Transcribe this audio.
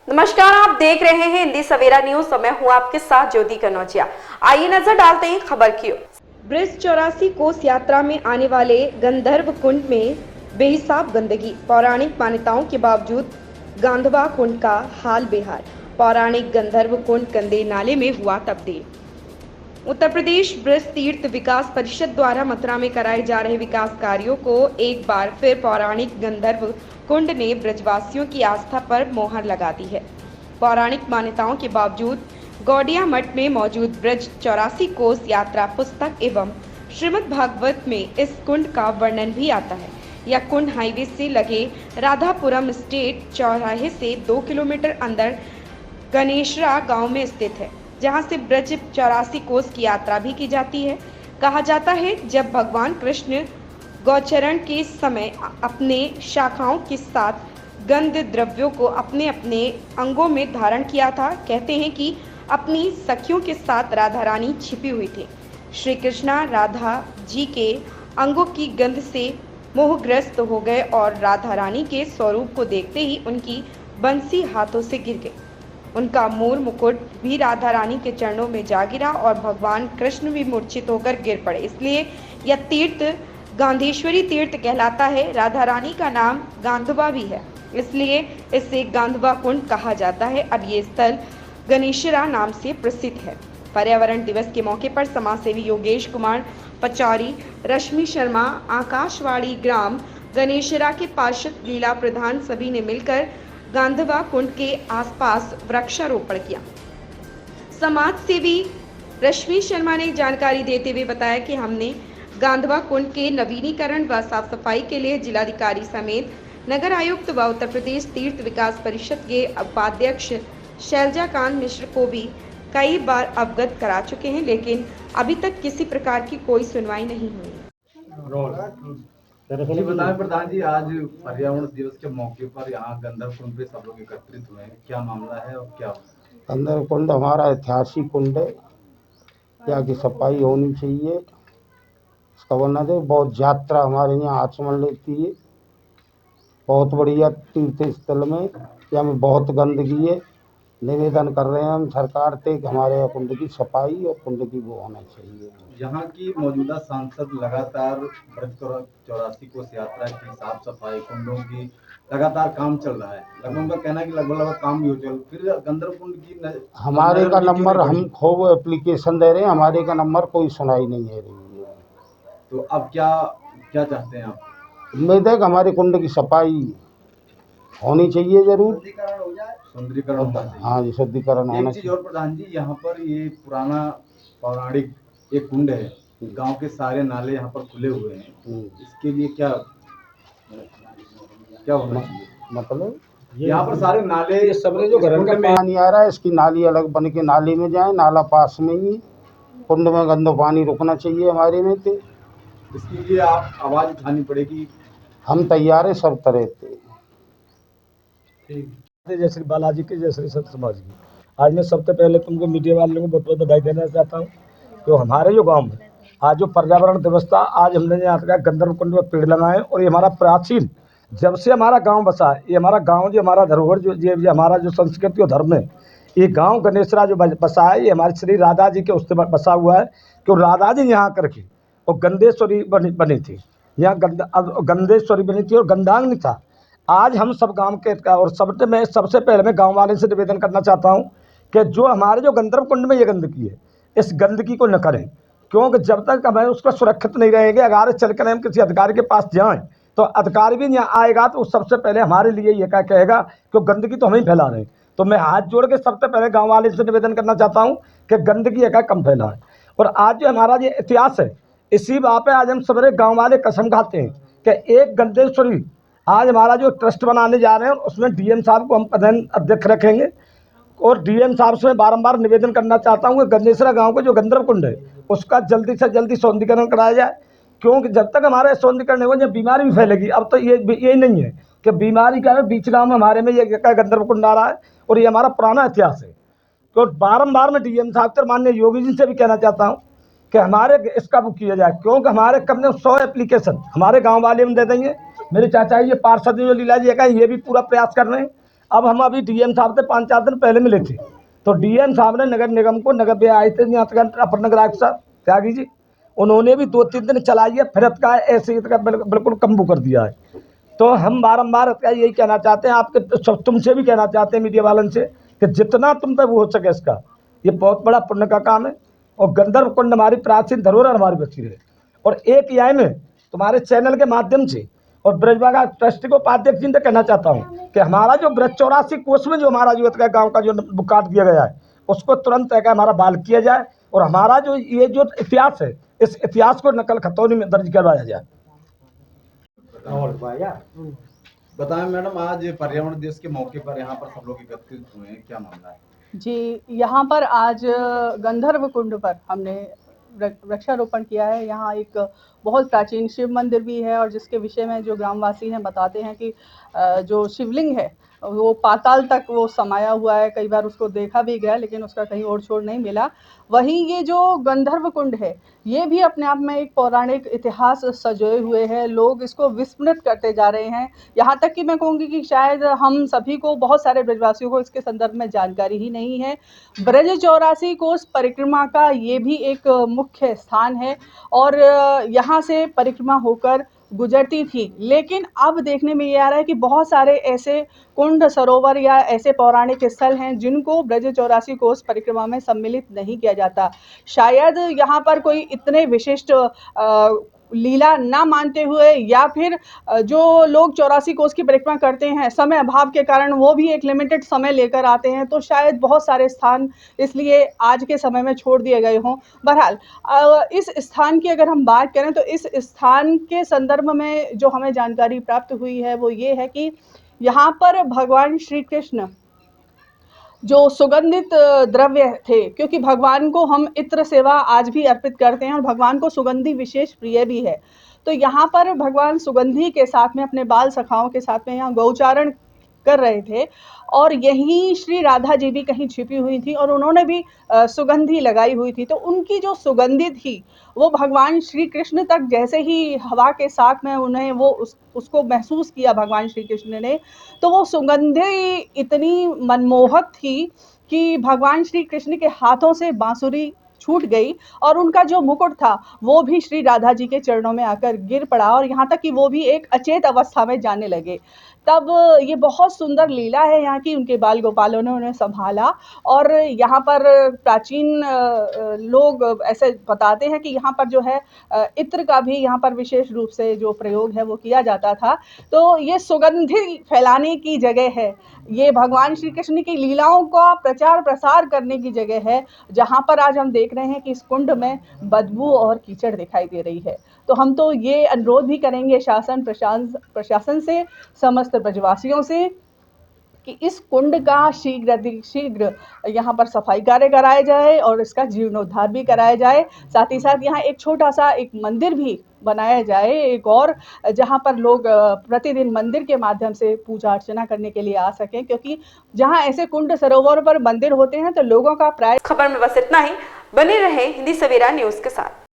नमस्कार, आप देख रहे हैं हिंदी सवेरा न्यूज। मैं हूं आपके साथ ज्योति कनौजिया। आइए नजर डालते हैं खबर की ओर। ब्रिज 84 कोस यात्रा में आने वाले गंधर्व कुंड में बेहिसाब गंदगी। पौराणिक मान्यताओं के बावजूद गांधवा कुंड का हाल बेहाल। पौराणिक गंधर्व कुंड गंदे नाले में हुआ तब्दील। उत्तर प्रदेश ब्रज तीर्थ विकास परिषद द्वारा मथुरा में कराए जा रहे विकास कार्यों को एक बार फिर पौराणिक गंधर्व कुंड ने ब्रजवासियों की आस्था पर मोहर लगा दी है। पौराणिक मान्यताओं के बावजूद गौड़िया मठ में मौजूद ब्रज 84 कोस यात्रा पुस्तक एवं श्रीमद् भागवत में इस कुंड का वर्णन भी आता है। यह कुंड हाईवे से लगे राधापुरम स्टेट चौराहे से 2 किलोमीटर अंदर गणेशरा गांव में स्थित है, जहां से ब्रज 84 कोस की यात्रा भी की जाती है। कहा जाता है जब भगवान कृष्ण गौचरण के समय अपने शाखाओं के साथ गंध द्रव्यों को अपने अपने अंगों में धारण किया था। कहते हैं कि अपनी सखियों के साथ राधा रानी छिपी हुई थी। श्री कृष्णा राधा जी के अंगों की गंध से मोहग्रस्त हो गए और राधा रानी के स्वरूप को देखते ही उनकी बंसी हाथों से गिर गई। उनका मूल मुकुट भी राधा रानी के चरणों में जा गिरा और भगवान कृष्ण भी मूर्छित होकर गिर पड़े। इसलिए यह तीर्थ गांधेश्वरी तीर्थ कहलाता है। राधा रानी का नाम गांधवा भी है, इसलिए इसे गांधवा कुंड कहा जाता है। अब ये स्थल गणेशरा नाम से प्रसिद्ध है। पर्यावरण दिवस के मौके पर समाजसेवी योगेश कुमार पचौरी, रश्मि शर्मा, आकाशवाणी ग्राम गणेशरा के पार्षद लीला प्रधान सभी ने मिलकर गांधवा कुंड के आसपास वृक्षारोपण किया। समाज सेवी रश्मि शर्मा ने जानकारी देते हुए बताया कि हमने गांधवा कुंड के नवीनीकरण व साफ सफाई के लिए जिलाधिकारी समेत नगर आयुक्त व उत्तर प्रदेश तीर्थ विकास परिषद के उपाध्यक्ष शैलजाकांत मिश्र को भी कई बार अवगत करा चुके हैं, लेकिन अभी तक किसी प्रकार की कोई सुनवाई नहीं हुई। जी बताएं प्रधान जी, आज पर्यावरण दिवस के मौके पर यहाँ गंधर्व कुंड पे सब लोग एकत्रित हुए हैं, क्या मामला है और क्या? गंधर्व कुंड हमारा ऐतिहासिक कुंड है। यहाँ की सफाई होनी चाहिए, इसका वर्णन है। बहुत यात्रा हमारे यहाँ आचमन लेती है। बहुत बढ़िया तीर्थ स्थल में यहाँ में बहुत गंदगी है। निवेदन कर रहे हैं हम सरकार से कि हमारे यहाँ कुंड की सफाई और कुंड की वो होना चाहिए। यहाँ की मौजूदा सांसद लगातार ब्रज 84 कोस यात्रा की साफ सफाई, कुंडों की लगातार काम चल रहा है। लगभग उनका कहना है कि लगभग काम भी हो चल, फिर गंधर्व कुंड की हमारे का नंबर हम खूब एप्लीकेशन दे रहे हैं, हमारे का नंबर कोई सुनाई नहीं है रही है। तो अब क्या क्या चाहते हैं आप? उम्मीद है कि हमारे कुंड की सफाई होनी चाहिए जरूर। सुंदरीकरण होना चाहिए। हाँ जी, शुद्धिकरण होना एक चीज और प्रधान जी, यहाँ पर ये पुराना पौराणिक एक कुंड है, गांव के सारे नाले यहाँ पर खुले हुए हैं, इसके लिए क्या क्या होना चाहिए? मतलब यहाँ पर सारे नाले, ये सबने जो घर का पानी आ रहा है, इसकी नाली अलग बन के नाली में जाए, नाला पास में ही। कुंड में गंदा पानी रुकना चाहिए हमारे में। तो इसके लिए आप आवाज उठानी पड़ेगी। हम तैयार है सब तरह से। जय श्री बालाजी की, जय श्री संत समाज की। आज मैं सबसे पहले तुमको मीडिया वालों को बहुत बहुत बधाई देना चाहता हूँ। तो हमारे जो गांव में आज जो पर्यावरण दिवस था, आज हमने यहाँ का गंधर्व कुंड में पेड़ लगाए। और ये हमारा प्राचीन, जब से हमारा गांव बसा है, ये हमारा गांव जो हमारा धरोहर जो ये हमारा जो संस्कृति और धर्म है, ये गांव गणेशरा जो बसा है, ये हमारे श्री राधा जी के उससे बसा हुआ है। क्यों राधा जी यहाँ करके और गंधेश्वरी बनी थी, यहाँ गंधेश्वरी बनी थी और गंधांग था। आज हम सब गांव के और सबसे पहले मैं गांव वाले से निवेदन करना चाहता हूं कि जो हमारे जो गंधर्व कुंड में ये गंदगी है, इस गंदगी को न करें। क्योंकि जब तक हमें उसका सुरक्षित नहीं रहेंगे, अगर चल कर हम किसी अधिकारी के पास जाएं तो अधिकारी भी यहाँ आएगा तो सबसे पहले हमारे लिए ये क्या कहेगा कि गंदगी तो हम ही फैला रहे हैं। तो मैं हाथ जोड़ के सबसे पहले गाँव वाले से निवेदन करना चाहता हूँ कि गंदगी है कम फैलाएं। और आज जो हमारा ये इतिहास है, इसी बात पे आज हम सबरे गाँव वाले कसम खाते हैं कि एक गंधेश्वरी आज हमारा जो ट्रस्ट बनाने जा रहे हैं, उसमें डीएम साहब को हम प्रधान अध्यक्ष रखेंगे। और डीएम साहब से मैं बारंबार निवेदन करना चाहता हूं कि गणेशरा गांव का जो गंधर्व कुंड है, उसका जल्दी से जल्दी सौंदर्यीकरण कराया जाए। क्योंकि जब तक हमारे सौंदर्यीकरण होगा, बीमारी भी फैलेगी। अब तो यही नहीं है कि बीमारी का है, बीच गाँव में हमारे में ये गंधर्व कुंड आ रहा है और ये हमारा पुराना इतिहास है। तो बारंबार मैं डीएम साहब से, माननीय योगी जी से भी कहना चाहता हूँ कि हमारे इसका बुक किया जाए। क्योंकि हमारे कम से कम 100 एप्लीकेशन हमारे गांव वाले में दे देंगे। मेरे चाचा ये पार्षद जो लीला जी का, ये भी पूरा प्रयास कर रहे हैं। अब हम अभी डीएम साहब से 5-4 दिन पहले मिले थे, तो डीएम साहब ने नगर निगम को नगर पे आए थे यहाँ तक अपर नगर आयुक्त साहब त्यागी जी, उन्होंने भी 2-3 दिन चलाई है, फिर इसका ऐसे ही इसका बिल्कुल कम्बू कर दिया है। तो हम बारम्बार इसका यही कहना चाहते हैं, आपके तुमसे भी कहना चाहते हैं मीडिया वालों से कि जितना तुम पे वो हो सके इसका, ये बहुत बड़ा पुण्य का काम है और गंधर्व कुंड हमारी प्राचीन धरोहर हमारी बची रहे। और एक यह में तुम्हारे चैनल के माध्यम से और ब्रजबागा ट्रस्ट को उपाध्यक्ष जी से कहना चाहता हूँ कि हमारा जो ब्रज 84 कोष में जो हमारा जो गाँव का जो काट दिया गया है उसको तुरंत है हमारा बहाल किया जाए और हमारा जो ये जो इतिहास है इस इतिहास को नकल खतौनी में दर्ज करवाया जाए। बताएं मैडम, आज पर्यावरण दिवस के मौके पर यहाँ पर सब लोग एकत्रित हुए हैं, क्या मामला है? जी, यहाँ पर आज गंधर्व कुंड पर हमने वृक्षारोपण किया है। यहाँ एक बहुत प्राचीन शिव मंदिर भी है और जिसके विषय में जो ग्रामवासी हैं बताते हैं कि जो शिवलिंग है वो पाताल तक वो समाया हुआ है। कई बार उसको देखा भी गया लेकिन उसका कहीं ओर छोर नहीं मिला। वहीं ये जो गंधर्व कुंड है ये भी अपने आप में एक पौराणिक इतिहास सजोए हुए है। लोग इसको विस्मृत करते जा रहे हैं। यहाँ तक कि मैं कहूँगी कि शायद हम सभी को, बहुत सारे ब्रजवासियों को इसके संदर्भ में जानकारी ही नहीं है। ब्रज 84 कोस परिक्रमा का ये भी एक मुख्य स्थान है और यहाँ से परिक्रमा होकर गुजरती थी, लेकिन अब देखने में ये आ रहा है कि बहुत सारे ऐसे कुंड, सरोवर या ऐसे पौराणिक स्थल हैं जिनको ब्रज 84 कोस परिक्रमा में सम्मिलित नहीं किया जाता। शायद यहाँ पर कोई इतने विशिष्ट लीला ना मानते हुए या फिर जो लोग 84 कोस की परिक्रमा करते हैं समय अभाव के कारण वो भी एक लिमिटेड समय लेकर आते हैं, तो शायद बहुत सारे स्थान इसलिए आज के समय में छोड़ दिए गए हों। बहरहाल इस स्थान की अगर हम बात करें तो इस स्थान के संदर्भ में जो हमें जानकारी प्राप्त हुई है वो ये है कि यहाँ पर भगवान श्री कृष्ण जो सुगंधित द्रव्य थे, क्योंकि भगवान को हम इत्र सेवा आज भी अर्पित करते हैं और भगवान को सुगंधि विशेष प्रिय भी है, तो यहाँ पर भगवान सुगंधि के साथ में अपने बाल सखाओं के साथ में यहाँ गौचारण कर रहे थे और यहीं श्री राधा जी भी कहीं छिपी हुई थी और उन्होंने भी सुगंधि लगाई हुई थी। तो उनकी जो सुगंधि थी वो भगवान श्री कृष्ण तक जैसे ही हवा के साथ में उन्हें वो उसको महसूस किया भगवान श्री कृष्ण ने, तो वो सुगंधि इतनी मनमोहक थी कि भगवान श्री कृष्ण के हाथों से बांसुरी छूट गई और उनका जो मुकुट था वो भी श्री राधा जी के चरणों में आकर गिर पड़ा और यहाँ तक कि वो भी एक अचेत अवस्था में जाने लगे। तब ये बहुत सुंदर लीला है यहाँ की, उनके बाल गोपालों ने उन्हें संभाला और यहाँ पर प्राचीन लोग ऐसे बताते हैं कि यहाँ पर जो है इत्र का भी यहाँ पर विशेष रूप से जो प्रयोग है वो किया जाता था। तो ये सुगंधि फैलाने की जगह है, ये भगवान श्री कृष्ण की लीलाओं का प्रचार प्रसार करने की जगह है, जहाँ पर आज हम देख रहे हैं कि इस कुंड में बदबू और कीचड़ दिखाई दे रही है। तो हम तो ये अनुरोध भी करेंगे शासन प्रशासन से, समस्त ब्रजवासियों से कि इस कुंड का शीघ्र यहाँ पर सफाई कार्य कराया जाए और इसका जीर्णोद्धार भी कराया जाए। साथ ही साथ यहाँ एक छोटा सा एक मंदिर भी बनाया जाए, एक और, जहाँ पर लोग प्रतिदिन मंदिर के माध्यम से पूजा अर्चना करने के लिए आ सकें, क्योंकि जहाँ ऐसे कुंड सरोवर पर मंदिर होते हैं तो लोगों का प्राय। खबर में बस इतना ही। बने रहे हिंदी सवेरा न्यूज के साथ।